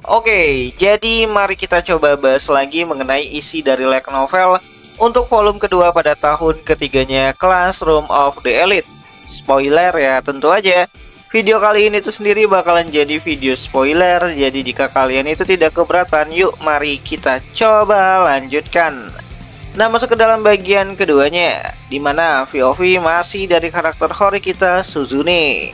Oke, jadi mari kita coba bahas lagi mengenai isi dari light novel untuk volume kedua pada tahun ketiganya Classroom of the Elite. Spoiler ya, tentu aja. Video kali ini tuh sendiri bakalan jadi video spoiler, jadi jika kalian itu tidak keberatan, yuk mari kita coba lanjutkan. Nah, masuk ke dalam bagian keduanya, dimana POV masih dari karakter Hori kita, Suzune.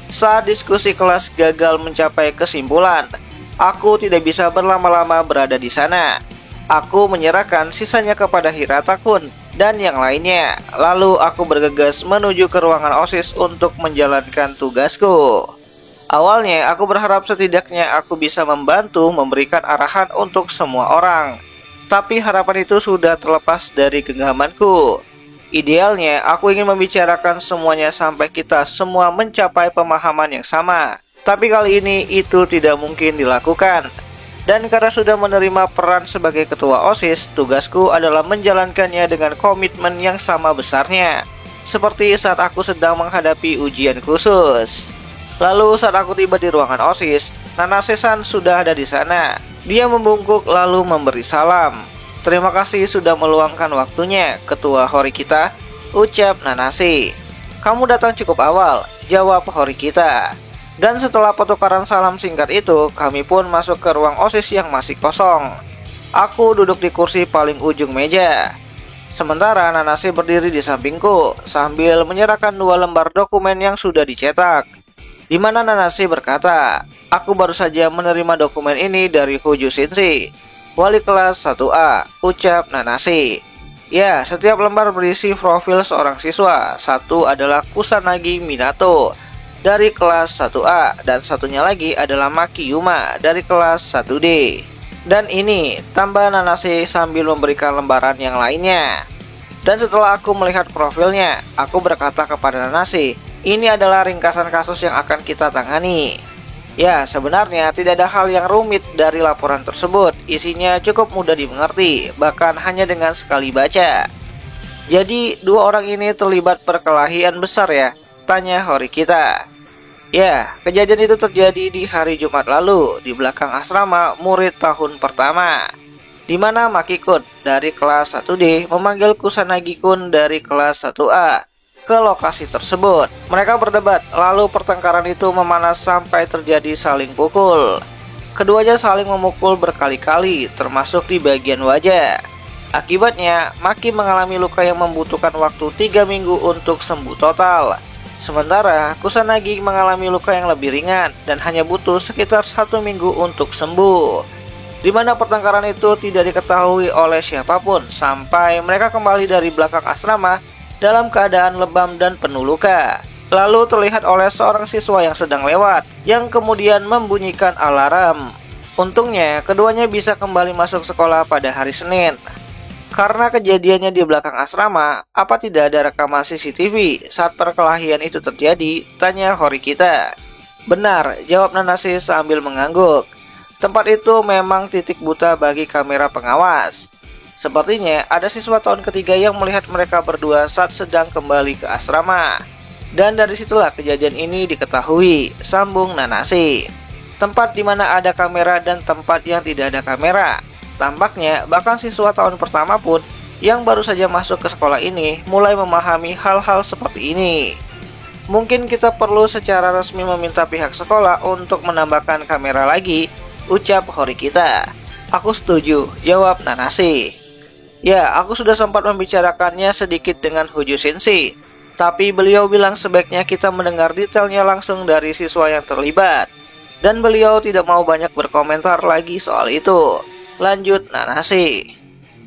Saat diskusi kelas gagal mencapai kesimpulan, aku tidak bisa berlama-lama berada di sana. Aku menyerahkan sisanya kepada Hirata-kun dan yang lainnya. Lalu aku bergegas menuju ke ruangan OSIS untuk menjalankan tugasku. Awalnya aku berharap setidaknya aku bisa membantu memberikan arahan untuk semua orang. Tapi harapan itu sudah terlepas dari genggamanku. Idealnya aku ingin membicarakan semuanya sampai kita semua mencapai pemahaman yang sama. Tapi kali ini itu tidak mungkin dilakukan. Dan karena sudah menerima peran sebagai ketua OSIS, tugasku adalah menjalankannya dengan komitmen yang sama besarnya. Seperti saat aku sedang menghadapi ujian khusus. Lalu saat aku tiba di ruangan OSIS, Nanase-san sudah ada di sana. Dia membungkuk lalu memberi salam. "Terima kasih sudah meluangkan waktunya, ketua Hori kita," ucap Nanase. "Kamu datang cukup awal," jawab Hori kita. Dan setelah pertukaran salam singkat itu, kami pun masuk ke ruang OSIS yang masih kosong. Aku duduk di kursi paling ujung meja. Sementara Nanase berdiri di sampingku sambil menyerahkan 2 lembar dokumen yang sudah dicetak. Di mana Nanase berkata, "Aku baru saja menerima dokumen ini dari Hojo Sensei, wali kelas 1A, ucap Nanase. Ya, setiap lembar berisi profil seorang siswa. Satu adalah Kusanagi Minato dari kelas 1A dan satunya lagi adalah Maki Yuma dari kelas 1D. Dan ini, tambah Nanase sambil memberikan lembaran yang lainnya. Dan setelah aku melihat profilnya, aku berkata kepada Nanase, ini adalah ringkasan kasus yang akan kita tangani. Ya, sebenarnya tidak ada hal yang rumit dari laporan tersebut. Isinya cukup mudah dimengerti, bahkan hanya dengan sekali baca. Jadi, 2 orang ini terlibat perkelahian besar ya? Tanya Hori kita. Ya, kejadian itu terjadi di hari Jumat lalu di belakang asrama murid tahun pertama, di mana Maki-kun dari kelas 1D memanggil Kusanagi-kun dari kelas 1A ke lokasi tersebut. Mereka berdebat, lalu pertengkaran itu memanas sampai terjadi saling pukul. Keduanya saling memukul berkali-kali, termasuk di bagian wajah. Akibatnya, Maki mengalami luka yang membutuhkan waktu 3 minggu untuk sembuh total. Sementara Kusanagi mengalami luka yang lebih ringan dan hanya butuh sekitar 1 minggu untuk sembuh. Di mana pertengkaran itu tidak diketahui oleh siapapun sampai mereka kembali dari belakang asrama dalam keadaan lebam dan penuh luka. Lalu terlihat oleh seorang siswa yang sedang lewat yang kemudian membunyikan alarm. Untungnya keduanya bisa kembali masuk sekolah pada hari Senin. Karena kejadiannya di belakang asrama, apa tidak ada rekaman CCTV saat perkelahian itu terjadi? Tanya Hori kita. Benar, jawab Nanase sambil mengangguk. Tempat itu memang titik buta bagi kamera pengawas. Sepertinya ada siswa tahun ketiga yang melihat mereka berdua saat sedang kembali ke asrama. Dan dari situlah kejadian ini diketahui, sambung Nanase. Tempat di mana ada kamera dan tempat yang tidak ada kamera. Tampaknya bahkan siswa tahun pertama pun yang baru saja masuk ke sekolah ini mulai memahami hal-hal seperti ini. Mungkin kita perlu secara resmi meminta pihak sekolah untuk menambahkan kamera lagi, ucap Hori kita. Aku setuju, jawab Nanase. Ya, aku sudah sempat membicarakannya sedikit dengan Hojo Sensei, tapi beliau bilang sebaiknya kita mendengar detailnya langsung dari siswa yang terlibat. Dan beliau tidak mau banyak berkomentar lagi soal itu. Lanjut Nanase.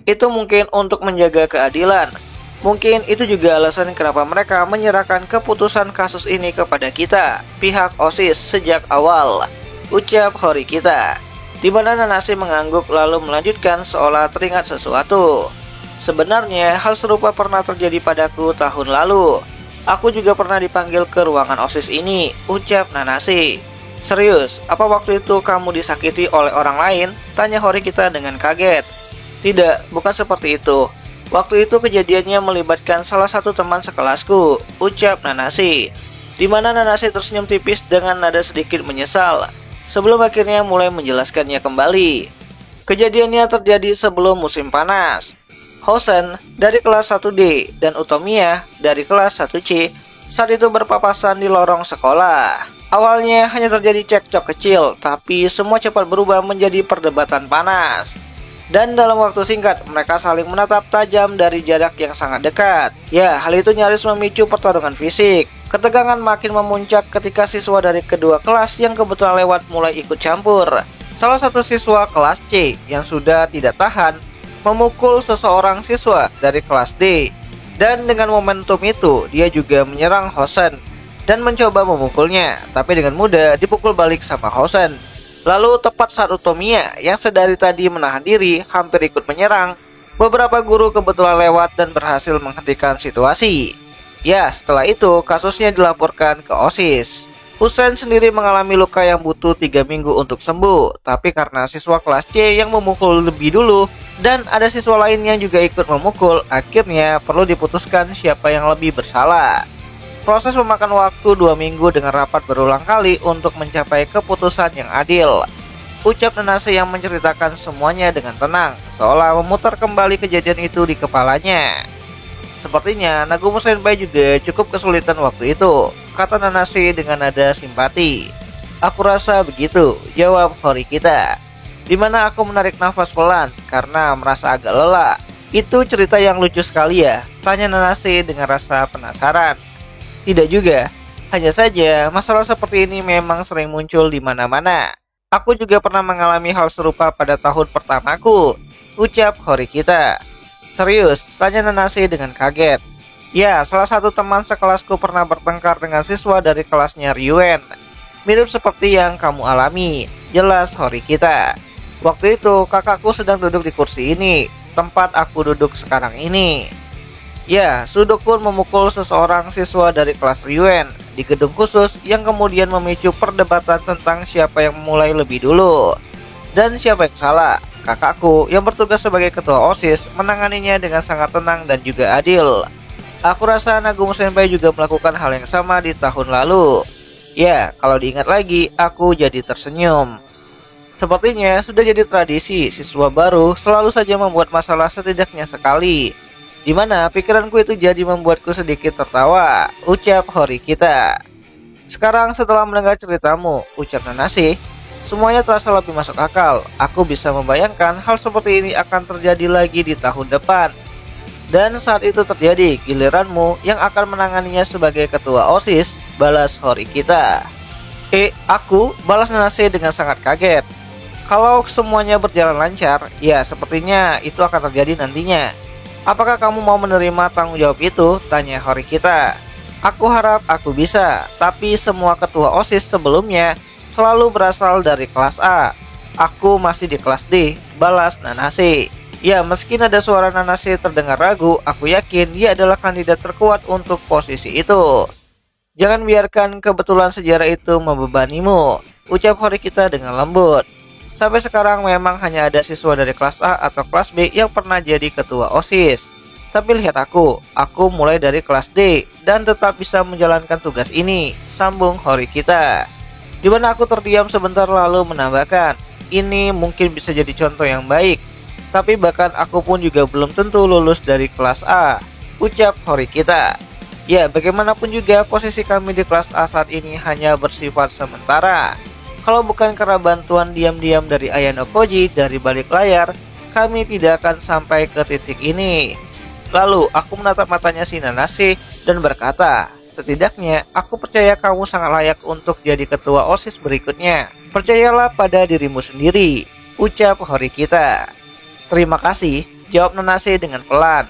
Itu mungkin untuk menjaga keadilan. Mungkin itu juga alasan kenapa mereka menyerahkan keputusan kasus ini kepada kita, pihak OSIS sejak awal, ucap Hori kita. Di mana Nanase mengangguk lalu melanjutkan seolah teringat sesuatu. Sebenarnya hal serupa pernah terjadi padaku tahun lalu. Aku juga pernah dipanggil ke ruangan OSIS ini, ucap Nanase. Serius, apa waktu itu kamu disakiti oleh orang lain? Tanya Hori kita dengan kaget. Tidak, bukan seperti itu. Waktu itu kejadiannya melibatkan salah satu teman sekelasku, ucap Nanase. Di mana Nanase tersenyum tipis dengan nada sedikit menyesal. sebelum akhirnya mulai menjelaskannya kembali. Kejadiannya terjadi sebelum musim panas. Hosen dari kelas 1D dan Utomiya dari kelas 1C saat itu berpapasan di lorong sekolah. Awalnya hanya terjadi cekcok kecil, tapi semua cepat berubah menjadi perdebatan panas. Dan dalam waktu singkat, mereka saling menatap tajam dari jarak yang sangat dekat. Ya, hal itu nyaris memicu pertarungan fisik. Ketegangan makin memuncak ketika siswa dari kedua kelas yang kebetulan lewat mulai ikut campur. Salah satu siswa kelas C yang sudah tidak tahan memukul seseorang siswa dari kelas D. Dan dengan momentum itu, dia juga menyerang Hosen dan mencoba memukulnya, tapi dengan mudah dipukul balik sama Hosen. Lalu tepat saat Utomiya yang sedari tadi menahan diri hampir ikut menyerang, beberapa guru kebetulan lewat dan berhasil menghentikan situasi. Ya, setelah itu kasusnya dilaporkan ke OSIS. Hosen sendiri mengalami luka yang butuh 3 minggu untuk sembuh, tapi karena siswa kelas C yang memukul lebih dulu dan ada siswa lain yang juga ikut memukul, akhirnya perlu diputuskan siapa yang lebih bersalah. Proses memakan waktu 2 minggu dengan rapat berulang kali untuk mencapai keputusan yang adil. Ucap Nanase yang menceritakan semuanya dengan tenang, seolah memutar kembali kejadian itu di kepalanya. Sepertinya Nagumo Senpai juga cukup kesulitan waktu itu, kata Nanase dengan nada simpati. Aku rasa begitu, jawab Horikita. Dimana aku menarik nafas pelan karena merasa agak lelah. Itu cerita yang lucu sekali ya, tanya Nanase dengan rasa penasaran. Tidak juga, hanya saja masalah seperti ini memang sering muncul di mana-mana. Aku juga pernah mengalami hal serupa pada tahun pertamaku, ucap Horikita. Serius, tanya Nanase dengan kaget. Ya, salah satu teman sekelasku pernah bertengkar dengan siswa dari kelasnya Ryuen. Mirip seperti yang kamu alami, jelas Horikita. Waktu itu kakakku sedang duduk di kursi ini, tempat aku duduk sekarang ini. Ya, Sudok pun memukul seseorang siswa dari kelas Ryuen di gedung khusus yang kemudian memicu perdebatan tentang siapa yang memulai lebih dulu. Dan siapa yang salah? Kakakku yang bertugas sebagai ketua OSIS menanganinya dengan sangat tenang dan juga adil. Aku rasa Nagumo Senpai juga melakukan hal yang sama di tahun lalu. Ya, kalau diingat lagi, aku jadi tersenyum. Sepertinya sudah jadi tradisi siswa baru selalu saja membuat masalah setidaknya sekali. Di mana pikiranku itu jadi membuatku sedikit tertawa, ucap Horikita. Sekarang setelah mendengar ceritamu, ucap Nanase, semuanya terasa lebih masuk akal. Aku bisa membayangkan hal seperti ini akan terjadi lagi di tahun depan. Dan saat itu terjadi, giliranmu yang akan menanganinya sebagai ketua OSIS, balas Horikita. Aku, balas Nanase dengan sangat kaget. Kalau semuanya berjalan lancar, ya sepertinya itu akan terjadi nantinya. Apakah kamu mau menerima tanggung jawab itu? Tanya Horikita. Aku harap aku bisa, tapi semua ketua OSIS sebelumnya selalu berasal dari kelas A. Aku masih di kelas D, balas Nanase. Ya, meski nada suara Nanase terdengar ragu, aku yakin dia adalah kandidat terkuat untuk posisi itu. Jangan biarkan kebetulan sejarah itu membebanimu, ucap Horikita dengan lembut. Sampai sekarang memang hanya ada siswa dari kelas A atau kelas B yang pernah jadi ketua OSIS. Tapi lihat aku mulai dari kelas D dan tetap bisa menjalankan tugas ini, sambung Horikita. Di mana aku terdiam sebentar lalu menambahkan, ini mungkin bisa jadi contoh yang baik. Tapi bahkan aku pun juga belum tentu lulus dari kelas A, ucap Horikita. Ya, bagaimanapun juga posisi kami di kelas A saat ini hanya bersifat sementara. Kalau bukan karena bantuan diam-diam dari Ayano Koji dari balik layar, kami tidak akan sampai ke titik ini. Lalu aku menatap matanya si Nanase dan berkata, setidaknya aku percaya kamu sangat layak untuk jadi ketua OSIS berikutnya. Percayalah pada dirimu sendiri, ucap Horikita. Terima kasih, jawab Nanase dengan pelan.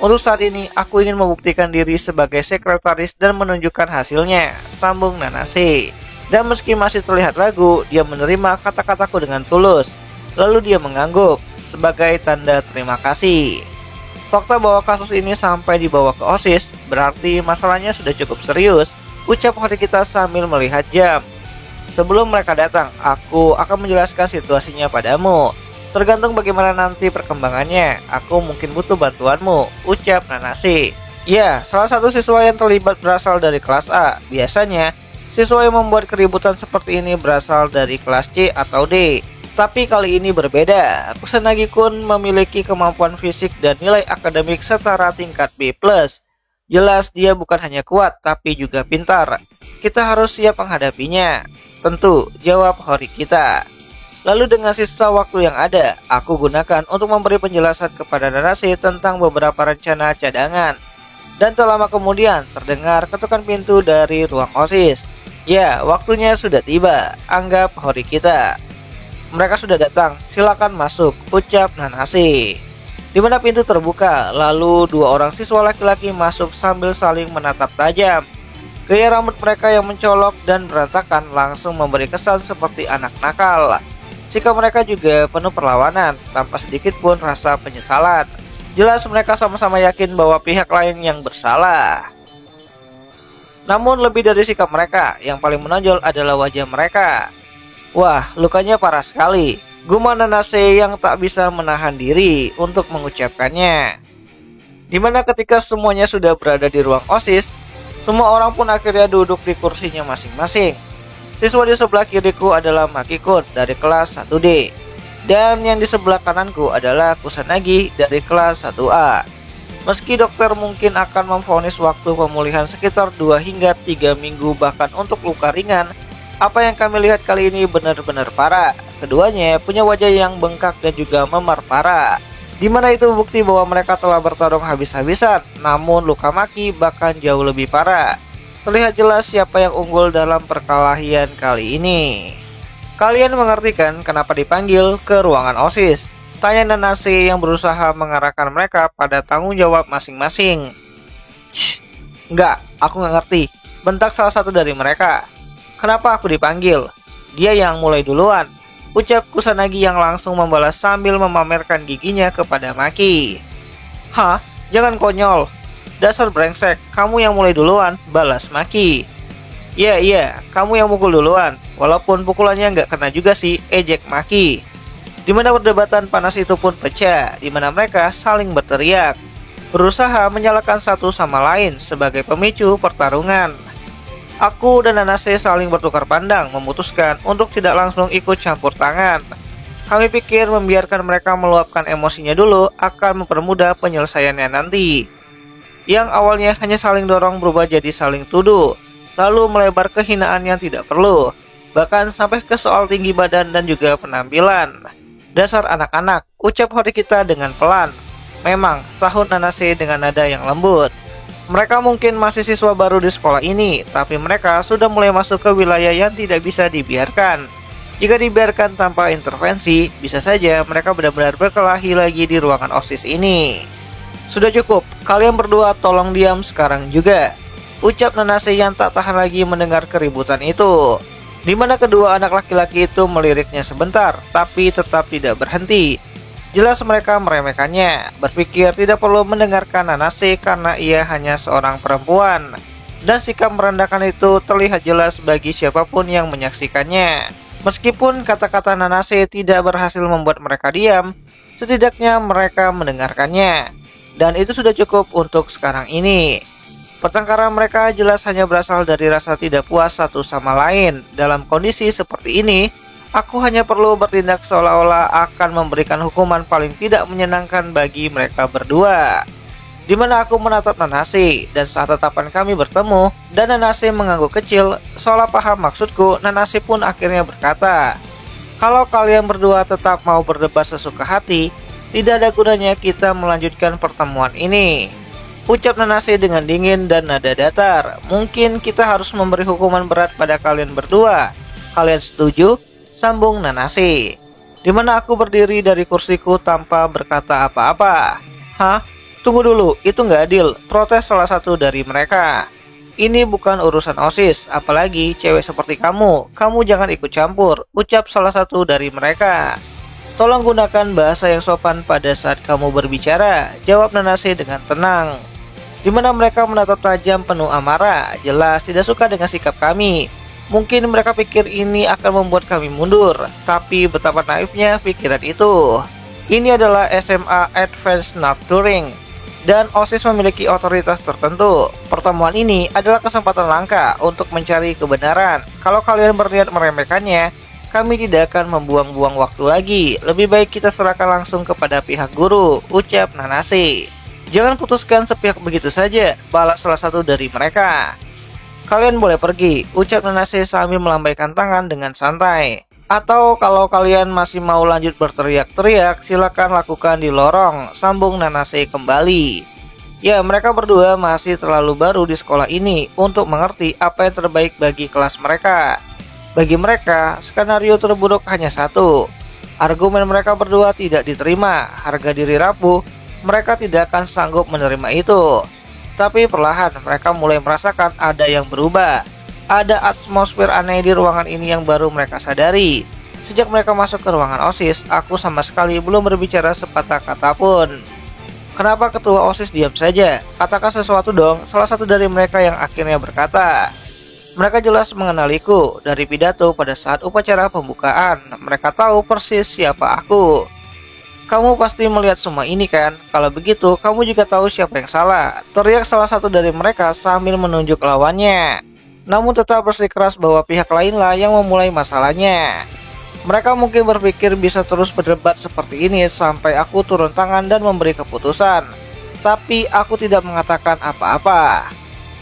Untuk saat ini, aku ingin membuktikan diri sebagai sekretaris dan menunjukkan hasilnya, sambung Nanase. Dan meski masih terlihat ragu, dia menerima kata-kataku dengan tulus. Lalu dia mengangguk sebagai tanda terima kasih. Fakta bahwa kasus ini sampai dibawa ke OSIS berarti masalahnya sudah cukup serius, ucap Horikita sambil melihat jam. Sebelum mereka datang, aku akan menjelaskan situasinya padamu. Tergantung bagaimana nanti perkembangannya, aku mungkin butuh bantuanmu, ucap Nanase. Ya, salah satu siswa yang terlibat berasal dari kelas A. Biasanya, Siswa yang membuat keributan seperti ini berasal dari kelas C atau D. Tapi kali ini berbeda. Kusanagi-kun memiliki kemampuan fisik dan nilai akademik setara tingkat B+. Jelas dia bukan hanya kuat, tapi juga pintar. Kita harus siap menghadapinya. Tentu, jawab Hori kita. Lalu dengan sisa waktu yang ada, aku gunakan untuk memberi penjelasan kepada Nanase tentang beberapa rencana cadangan. Dan tak lama kemudian, terdengar ketukan pintu dari ruang OSIS. Ya, waktunya sudah tiba, anggap Hori kita. Mereka sudah datang, silakan masuk, ucap Nanase. Di mana pintu terbuka, lalu dua orang siswa laki-laki masuk sambil saling menatap tajam. Gaya rambut mereka yang mencolok dan berantakan langsung memberi kesan seperti anak nakal. Sikap mereka juga penuh perlawanan, tanpa sedikit pun rasa penyesalan. Jelas mereka sama-sama yakin bahwa pihak lain yang bersalah. Namun lebih dari sikap mereka, yang paling menonjol adalah wajah mereka. Wah, lukanya parah sekali. Gumam Nanase yang tak bisa menahan diri untuk mengucapkannya. Dimana ketika semuanya sudah berada di ruang OSIS, semua orang pun akhirnya duduk di kursinya masing-masing. Siswa di sebelah kiriku adalah Maki-kun dari kelas 1D. Dan yang di sebelah kananku adalah Kusanagi dari kelas 1A. Meski dokter mungkin akan memvonis waktu pemulihan sekitar 2 hingga 3 minggu bahkan untuk luka ringan, apa yang kami lihat kali ini benar-benar parah. Keduanya punya wajah yang bengkak dan juga memar parah. Dimana itu bukti bahwa mereka telah bertarung habis-habisan, namun luka Maki bahkan jauh lebih parah. Terlihat jelas siapa yang unggul dalam perkelahian kali ini. Kalian mengerti kan kenapa dipanggil ke ruangan OSIS? Tanya Nanase yang berusaha mengarahkan mereka pada tanggung jawab masing-masing. Enggak, aku nggak ngerti. Bentak salah satu dari mereka. Kenapa aku dipanggil? Dia yang mulai duluan, ucap Kusanagi yang langsung membalas sambil memamerkan giginya kepada Maki. Hah? Jangan konyol. Dasar brengsek, kamu yang mulai duluan, balas Maki. Iya, kamu yang mukul duluan. Walaupun pukulannya nggak kena juga sih, ejek Maki. Dimana perdebatan panas itu pun pecah, dimana mereka saling berteriak, berusaha menyalahkan satu sama lain sebagai pemicu pertarungan. Aku dan Nanase saling bertukar pandang, memutuskan untuk tidak langsung ikut campur tangan. Kami pikir membiarkan mereka meluapkan emosinya dulu akan mempermudah penyelesaiannya nanti. Yang awalnya hanya saling dorong berubah jadi saling tuduh, lalu melebar ke hinaan yang tidak perlu, bahkan sampai ke soal tinggi badan dan juga penampilan. Dasar anak-anak, ucap Hori kita dengan pelan. Memang, sahut Nanase dengan nada yang lembut. Mereka mungkin masih siswa baru di sekolah ini, tapi mereka sudah mulai masuk ke wilayah yang tidak bisa dibiarkan. Jika dibiarkan tanpa intervensi, bisa saja mereka benar-benar berkelahi lagi di ruangan OSIS ini. Sudah cukup, kalian berdua tolong diam sekarang juga, ucap Nanase yang tak tahan lagi mendengar keributan itu. Dimana kedua anak laki-laki itu meliriknya sebentar, tapi tetap tidak berhenti. Jelas mereka meremehkannya, berpikir tidak perlu mendengarkan Nanase karena ia hanya seorang perempuan. Dan sikap merendahkan itu terlihat jelas bagi siapapun yang menyaksikannya. Meskipun kata-kata Nanase tidak berhasil membuat mereka diam, setidaknya mereka mendengarkannya. Dan itu sudah cukup untuk sekarang ini. Pertengkaran mereka jelas hanya berasal dari rasa tidak puas satu sama lain. Dalam kondisi seperti ini, aku hanya perlu bertindak seolah-olah akan memberikan hukuman paling tidak menyenangkan bagi mereka berdua. Dimana aku menatap Nanase, dan saat tatapan kami bertemu, dan Nanase mengangguk kecil, seolah paham maksudku, Nanase pun akhirnya berkata, kalau kalian berdua tetap mau berdebat sesuka hati, tidak ada gunanya kita melanjutkan pertemuan ini. Ucap Nanase dengan dingin dan nada datar. Mungkin kita harus memberi hukuman berat pada kalian berdua. Kalian setuju? Sambung Nanase. Dimana aku berdiri dari kursiku tanpa berkata apa-apa. Hah? Tunggu dulu, itu nggak adil, protes salah satu dari mereka. Ini bukan urusan OSIS, apalagi cewek seperti kamu. Kamu jangan ikut campur, ucap salah satu dari mereka. Tolong gunakan bahasa yang sopan pada saat kamu berbicara, jawab Nanase dengan tenang. Dimana mereka menatap tajam penuh amarah, jelas tidak suka dengan sikap kami. Mungkin mereka pikir ini akan membuat kami mundur, tapi betapa naifnya pikiran itu. Ini adalah SMA Advanced Nurturing. dan OSIS memiliki otoritas tertentu. Pertemuan ini adalah kesempatan langka untuk mencari kebenaran. Kalau kalian berniat meremehkannya, kami tidak akan membuang-buang waktu lagi. Lebih baik kita serahkan langsung kepada pihak guru, ucap Nanase. Jangan putuskan sepihak begitu saja, balas salah satu dari mereka. Kalian boleh pergi, ucap Nanase sambil melambaikan tangan dengan santai. Atau kalau kalian masih mau lanjut berteriak-teriak, silakan lakukan di lorong, sambung Nanase kembali. Ya, mereka berdua masih terlalu baru di sekolah ini untuk mengerti apa yang terbaik bagi kelas mereka. Bagi mereka, skenario terburuk hanya satu. Argumen mereka berdua tidak diterima, harga diri rapuh, mereka tidak akan sanggup menerima itu. Tapi perlahan mereka mulai merasakan ada yang berubah. Ada atmosfer aneh di ruangan ini yang baru mereka sadari. Sejak mereka masuk ke ruangan OSIS, aku sama sekali belum berbicara sepatah kata pun. Kenapa ketua OSIS diam saja? Katakan sesuatu dong, salah satu dari mereka yang akhirnya berkata. Mereka jelas mengenaliku dari pidato pada saat upacara pembukaan. Mereka tahu persis siapa aku. Kamu pasti melihat semua ini kan? Kalau begitu, kamu juga tahu siapa yang salah. Teriak salah satu dari mereka sambil menunjuk lawannya. Namun tetap bersikeras bahwa pihak lainlah yang memulai masalahnya. Mereka mungkin berpikir bisa terus berdebat seperti ini sampai aku turun tangan dan memberi keputusan. Tapi aku tidak mengatakan apa-apa.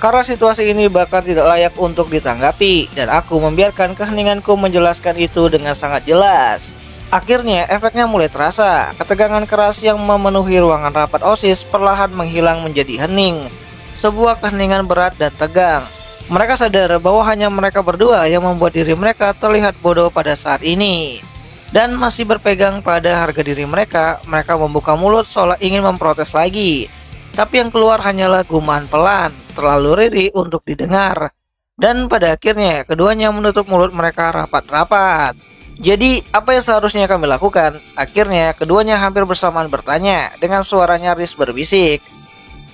Karena situasi ini bahkan tidak layak untuk ditanggapi, dan aku membiarkan keheninganku menjelaskan itu dengan sangat jelas. Akhirnya efeknya mulai terasa. Ketegangan keras yang memenuhi ruangan rapat OSIS perlahan menghilang menjadi hening. Sebuah keheningan berat dan tegang. Mereka sadar bahwa hanya mereka berdua yang membuat diri mereka terlihat bodoh pada saat ini. Dan masih berpegang pada harga diri mereka, mereka membuka mulut seolah ingin memprotes lagi. Tapi yang keluar hanyalah gumaan pelan, terlalu riri untuk didengar. Dan pada akhirnya keduanya menutup mulut mereka rapat-rapat. Jadi apa yang seharusnya kami lakukan? Akhirnya keduanya hampir bersamaan bertanya dengan suara nyaris berbisik.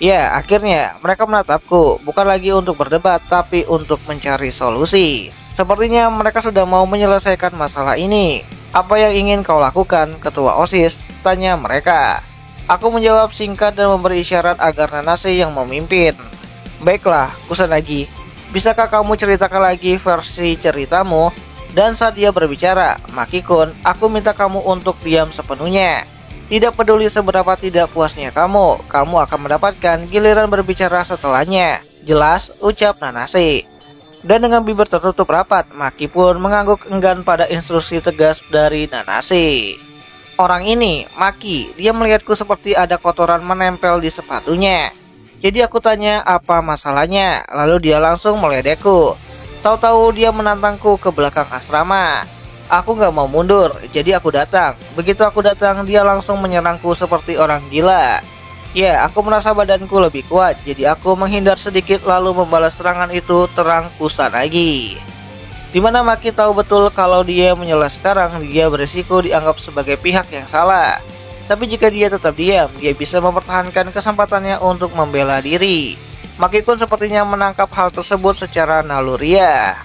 Ya, akhirnya mereka menatapku, bukan lagi untuk berdebat tapi untuk mencari solusi. Sepertinya mereka sudah mau menyelesaikan masalah ini. Apa yang ingin kau lakukan, ketua OSIS? Tanya mereka. Aku menjawab singkat dan memberi isyarat agar Nanase yang memimpin. Baiklah, Kusanagi, bisakah kamu ceritakan lagi versi ceritamu? Dan saat dia berbicara, Maki-kun, aku minta kamu untuk diam sepenuhnya. Tidak peduli seberapa tidak puasnya kamu akan mendapatkan giliran berbicara setelahnya. Jelas, ucap Nanase. Dan dengan bibir tertutup rapat, Maki pun mengangguk enggan pada instruksi tegas dari Nanase. Orang ini, Maki, dia melihatku seperti ada kotoran menempel di sepatunya. Jadi aku tanya apa masalahnya, lalu dia langsung meledekku. Tahu-tahu dia menantangku ke belakang asrama. Aku gak mau mundur, jadi aku datang. Begitu aku datang, dia langsung menyerangku seperti orang gila. Ya, aku merasa badanku lebih kuat, jadi aku menghindar sedikit lalu membalas serangan itu, terang Kusanagi. Dimana Maki tahu betul kalau dia menyela sekarang, dia berisiko dianggap sebagai pihak yang salah. Tapi jika dia tetap diam, dia bisa mempertahankan kesempatannya untuk membela diri. Maki-kun sepertinya menangkap hal tersebut secara naluriah.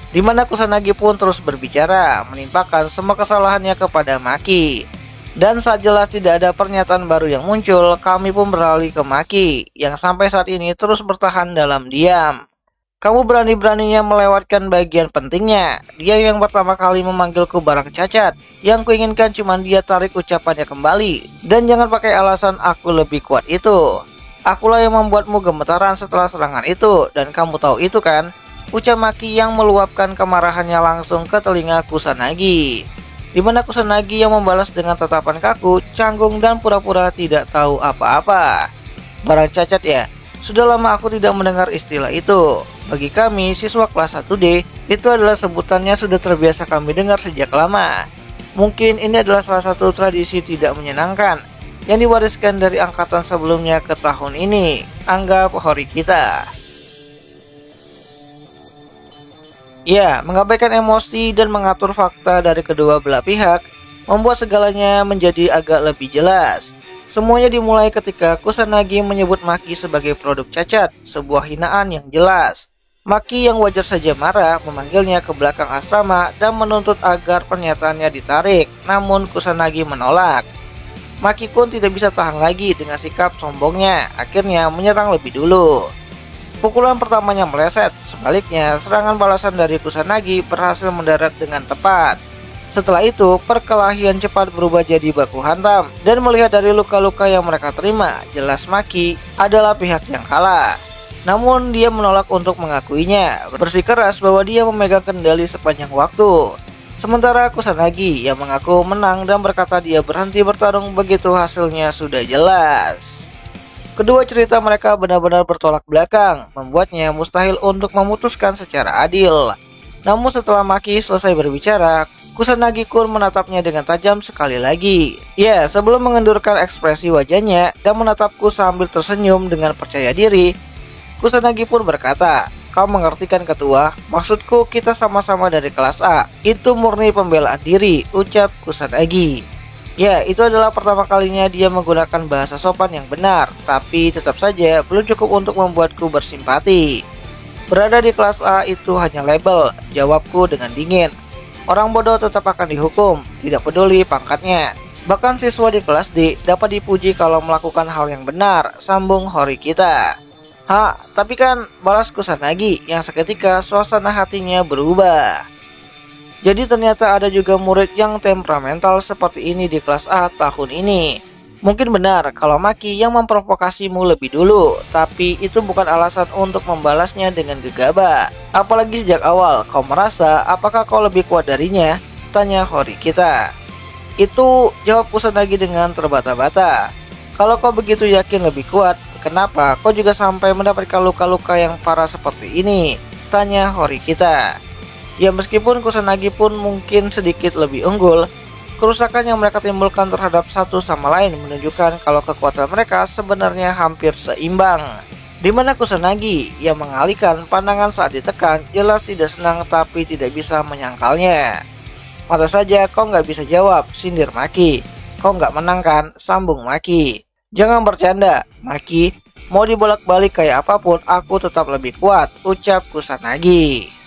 Dimana Kusanagi pun terus berbicara, menimpakan semua kesalahannya kepada Maki. Dan saat jelas tidak ada pernyataan baru yang muncul, kami pun beralih ke Maki, yang sampai saat ini terus bertahan dalam diam. Kamu berani-beraninya melewatkan bagian pentingnya. Dia yang pertama kali memanggilku barang cacat. Yang kuinginkan cuma dia tarik ucapannya kembali. Dan jangan pakai alasan aku lebih kuat itu. Akulah yang membuatmu gemetaran setelah serangan itu. Dan kamu tahu itu kan? Ucap Maki yang meluapkan kemarahannya langsung ke telinga Kusanagi. Dimana Kusanagi yang membalas dengan tatapan kaku, canggung dan pura-pura tidak tahu apa-apa. Barang cacat ya? Sudah lama aku tidak mendengar istilah itu. Bagi kami, siswa kelas 1D, itu adalah sebutannya sudah terbiasa kami dengar sejak lama. Mungkin ini adalah salah satu tradisi tidak menyenangkan yang diwariskan dari angkatan sebelumnya ke tahun ini. Anggap hori kita. Ya, mengabaikan emosi dan mengatur fakta dari kedua belah pihak membuat segalanya menjadi agak lebih jelas. Semuanya dimulai ketika Kusanagi menyebut Maki sebagai produk cacat, sebuah hinaan yang jelas. Maki yang wajar saja marah memanggilnya ke belakang asrama dan menuntut agar pernyataannya ditarik, namun Kusanagi menolak. Maki-kun tidak bisa tahan lagi dengan sikap sombongnya, akhirnya menyerang lebih dulu. Pukulan pertamanya meleset, sebaliknya serangan balasan dari Kusanagi berhasil mendarat dengan tepat. Setelah itu, perkelahian cepat berubah jadi baku hantam, dan melihat dari luka-luka yang mereka terima, jelas Maki adalah pihak yang kalah. Namun dia menolak untuk mengakuinya, bersikeras bahwa dia memegang kendali sepanjang waktu. Sementara Kusanagi yang mengaku menang dan berkata dia berhenti bertarung begitu hasilnya sudah jelas. Kedua cerita mereka benar-benar bertolak belakang, membuatnya mustahil untuk memutuskan secara adil. Namun setelah Maki selesai berbicara, Kusanagi-kun menatapnya dengan tajam sekali lagi. Ya, sebelum mengendurkan ekspresi wajahnya dan menatapku sambil tersenyum dengan percaya diri, Kusanagi pun berkata, "Kau mengerti kan ketua? Maksudku kita sama-sama dari kelas A. Itu murni pembelaan diri," ucap Kusanagi. Ya, itu adalah pertama kalinya dia menggunakan bahasa sopan yang benar, tapi tetap saja belum cukup untuk membuatku bersimpati. Berada di kelas A itu hanya label, jawabku dengan dingin. Orang bodoh tetap akan dihukum, tidak peduli pangkatnya. Bahkan siswa di kelas D dapat dipuji kalau melakukan hal yang benar, sambung Horikita. Tapi kan, balas Kusanagi yang seketika suasana hatinya berubah. Jadi ternyata ada juga murid yang temperamental seperti ini di kelas A tahun ini. Mungkin benar kalau Maki yang memprovokasimu lebih dulu, tapi itu bukan alasan untuk membalasnya dengan gegabah. Apalagi sejak awal kau merasa apakah kau lebih kuat darinya? Tanya Horikita. Itu, jawab Kusanagi dengan terbata-bata. Kalau kau begitu yakin lebih kuat, kenapa kau juga sampai mendapatkan luka-luka yang parah seperti ini? Tanya Horikita. Ya, meskipun Kusanagi pun mungkin sedikit lebih unggul, kerusakan yang mereka timbulkan terhadap satu sama lain menunjukkan kalau kekuatan mereka sebenarnya hampir seimbang. Di mana Kusanagi yang mengalihkan pandangan saat ditekan jelas tidak senang tapi tidak bisa menyangkalnya. "Mata saja kau nggak bisa jawab," sindir Maki. "Kau nggak menang kan?" sambung Maki. "Jangan bercanda, Maki. Mau dibolak-balik kayak apapun, aku tetap lebih kuat," ucap Kusanagi.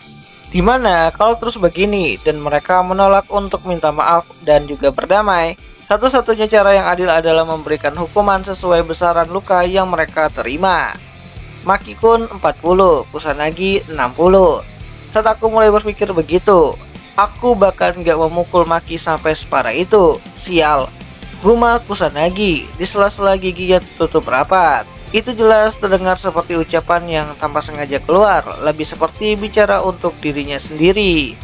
Dimana kalau terus begini dan mereka menolak untuk minta maaf dan juga berdamai, satu-satunya cara yang adil adalah memberikan hukuman sesuai besaran luka yang mereka terima. Maki-kun 40, Kusanagi 60. Saat aku mulai berpikir begitu, aku bahkan gak memukul Maki sampai separah itu. Sial, gumam Kusanagi di sela-sela giginya tertutup rapat. Itu jelas terdengar seperti ucapan yang tanpa sengaja keluar, lebih seperti bicara untuk dirinya sendiri.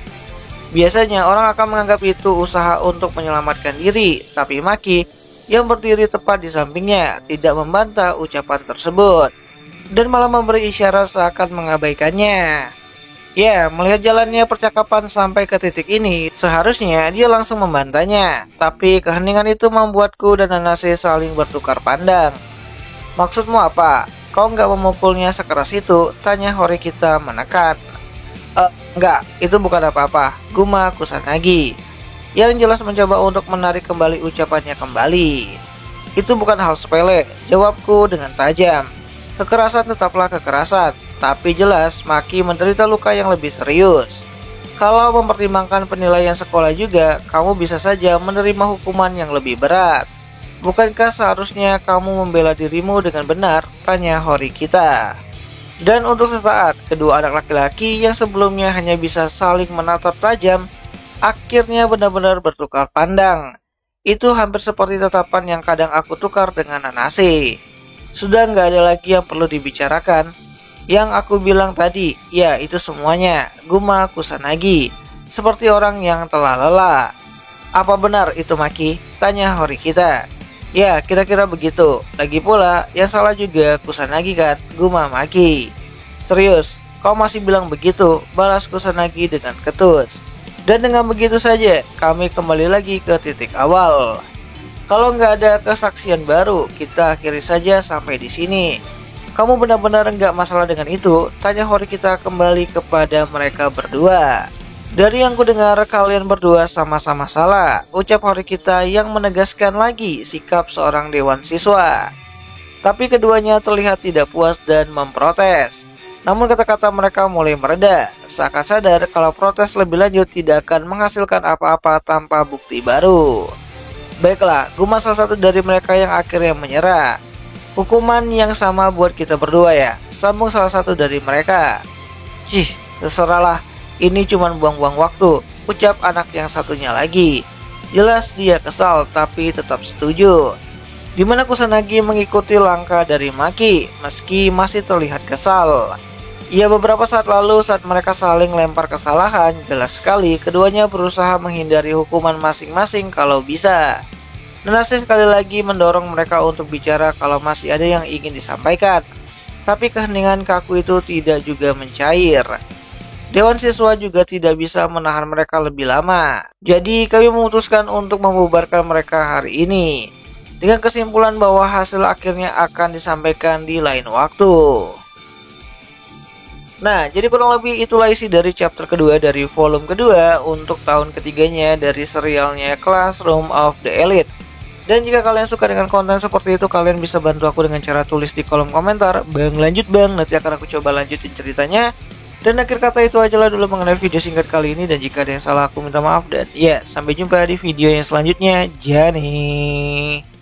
Biasanya orang akan menganggap itu usaha untuk menyelamatkan diri, tapi Maki yang berdiri tepat di sampingnya tidak membantah ucapan tersebut, dan malah memberi isyarat seakan mengabaikannya. Ya, melihat jalannya percakapan sampai ke titik ini, seharusnya dia langsung membantahnya, tapi keheningan itu membuatku dan Nanase saling bertukar pandang. "Maksudmu apa? Kau nggak memukulnya sekeras itu?" tanya Horikita menekan. Enggak, itu bukan apa-apa," gumam Kusanagi, yang jelas mencoba untuk menarik kembali ucapannya kembali. "Itu bukan hal sepele," jawabku dengan tajam. "Kekerasan tetaplah kekerasan, tapi jelas Maki menderita luka yang lebih serius. Kalau mempertimbangkan penilaian sekolah juga, kamu bisa saja menerima hukuman yang lebih berat. Bukankah seharusnya kamu membela dirimu dengan benar?" tanya Horikita. Dan untuk sesaat, kedua anak laki-laki yang sebelumnya hanya bisa saling menatap tajam, akhirnya benar-benar bertukar pandang. Itu hampir seperti tatapan yang kadang aku tukar dengan Nanase. Sudah nggak ada lagi yang perlu dibicarakan. Yang aku bilang tadi, ya itu semuanya, gumam Kusanagi, seperti orang yang telah lelah. "Apa benar itu Maki?" tanya Horikita. "Ya, kira-kira begitu. Lagi pula, yang salah juga Kusanagi kan?" gumam Maki. "Serius, kau masih bilang begitu?" balas Kusanagi dengan ketus. Dan dengan begitu saja, kami kembali lagi ke titik awal. Kalau nggak ada kesaksian baru, kita akhiri saja sampai di sini. "Kamu benar-benar nggak masalah dengan itu?" tanya Horikita kembali kepada mereka berdua. "Dari yang kudengar kalian berdua sama-sama salah," ucap Horikita yang menegaskan lagi sikap seorang dewan siswa. Tapi keduanya terlihat tidak puas dan memprotes. Namun kata-kata mereka mulai mereda, seakan sadar kalau protes lebih lanjut tidak akan menghasilkan apa-apa tanpa bukti baru. Baiklah, Guma salah satu dari mereka yang akhirnya menyerah. Hukuman yang sama buat kita berdua ya, sambung salah satu dari mereka. Cih, terserahlah, ini cuma buang-buang waktu, ucap anak yang satunya lagi. Jelas dia kesal tapi tetap setuju. Dimana Kusanagi mengikuti langkah dari Maki, meski masih terlihat kesal. Ya beberapa saat lalu saat mereka saling lempar kesalahan, jelas sekali keduanya berusaha menghindari hukuman masing-masing kalau bisa. Nanase sekali lagi mendorong mereka untuk bicara kalau masih ada yang ingin disampaikan. Tapi keheningan kaku itu tidak juga mencair. Dewan siswa juga tidak bisa menahan mereka lebih lama. Jadi kami memutuskan untuk membubarkan mereka hari ini. Dengan kesimpulan bahwa hasil akhirnya akan disampaikan di lain waktu. Nah, jadi kurang lebih itulah isi dari chapter kedua dari volume kedua untuk tahun ketiganya dari serialnya Classroom of the Elite. Dan jika kalian suka dengan konten seperti itu, kalian bisa bantu aku dengan cara tulis di kolom komentar. Bang, lanjut bang, nanti akan aku coba lanjutin ceritanya. Dan akhir kata itu aja lah dulu mengenai video singkat kali ini. Dan jika ada yang salah aku minta maaf. Dan ya, sampai jumpa di video yang selanjutnya. Jani.